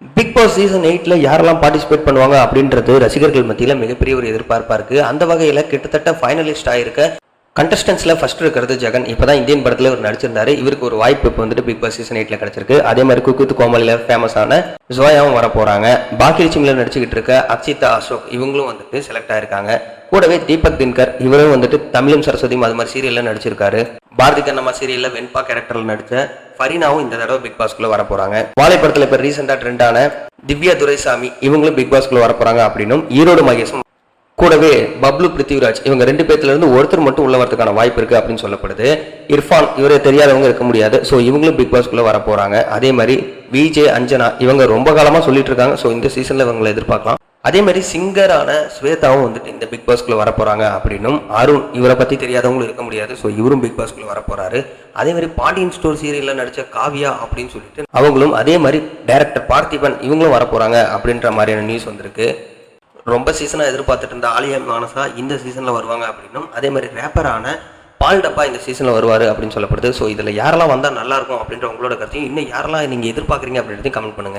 Big Boss season 8ல யாரெல்லாம் participate பண்ணுவாங்க அப்படின்றது ரசிகர்கள் மத்தியில் மிகப்பெரிய ஒரு எதிர்பார்ப்பா இருக்கு. அந்த வகையில் கிட்டத்தட்ட ஃபைனலிஸ்ட் ஆயிருக்க கண்டஸ்டன்ஸ்ல ஃபர்ஸ்ட் இருக்கிறது ஜெகன். இப்பதான் இந்தியன் படத்துல இவர் நடிச்சிருந்தாரு. இவருக்கு ஒரு வாய்ப்பு இப்போ வந்துட்டு பிக் பாஸ் சீசன் 8ல கிடைச்சிருக்கு. அதே மாதிரி குக்கு கோமாளில ஃபேமஸான ஜோயாவும் வர போறாங்க. பாக்கி ரிச்சிங்ல நடிச்சுக்கிட்டு இருக்க அக்ஷிதா அசோக் இவங்களும் வந்துட்டு செலக்ட் ஆயிருக்காங்க. கூடவே தீபக் தின்கர் இவரும் வந்துட்டு தமிழும் சரஸ்வதியும் அது மாதிரி சீரியல்ல நடிச்சிருக்காரு. பாரதி கண்ணம்மா சீரியல்ல வெண்பா கேரக்டர்ல நடிச்ச ஃபரினாவும் இந்த தடவை பிக் பாஸ்குள்ள வர போறாங்க. வாழைப்படத்துல இப்ப ரீசெண்டா ட்ரெண்டான திவ்யா துரைசாமி இவங்களும் பிக் பாஸ்குள்ள வர போறாங்க அப்படின்னும் ஈரோடு மகேஷும் கூடவே பப்ளு பிருத்திவிராஜ் இவங்க 2 பேர்த்துல இருந்து ஒருத்தர் மட்டும் உள்ள வரதுக்கான வாய்ப்பு இருக்கு அப்படின்னு சொல்லப்படுது. இர்ஃபான் இவரை தெரியாதவங்க இருக்க முடியாது. ஸோ இவங்களும் பிக் பாஸ்குள்ள வர போறாங்க. அதே மாதிரி விஜே அஞ்சனா இவங்க ரொம்ப காலமா சொல்லிட்டு இருக்காங்க. ஸோ இந்த சீசன்ல இவங்களை எதிர்பார்க்கலாம். அதே மாதிரி சிங்கரான ஸ்வேதாவும் வந்துட்டு இந்த பிக் பாஸ்குள்ள வர போறாங்க அப்படின்னும் அருண் இவரை பத்தி தெரியாதவங்களும் இருக்க முடியாது. ஸோ இவரும் பிக் பாஸ்குள்ள வர போறாரு. அதே மாதிரி பாண்டியன் ஸ்டோர் சீரியல்ல நடிச்ச காவியா அப்படின்னு சொல்லிட்டு அவங்களும் அதே மாதிரி டைரக்டர் பார்த்திபன் இவங்களும் வர போறாங்க அப்படின்ற மாதிரியான நியூஸ் வந்திருக்கு. ரொம்ப சீசனாக எதிர்பார்த்துட்டு இருந்த ஆலியா மானசா இந்த சீசனில் வருவாங்க அப்படின்னும் அதே மாதிரி ரேப்பரான பால் டப்பா இந்த சீசனில் வருவார் அப்படின்னு சொல்லப்படுது. ஸோ இதில் யாரெல்லாம் வந்தால் நல்லாயிருக்கும் அப்படின்ற உங்களோட கருத்தையும் இன்னும் யாரெல்லாம் நீங்கள் எதிர்பார்க்குறீங்க அப்படின்றதையும் கமெண்ட் பண்ணுங்கள்.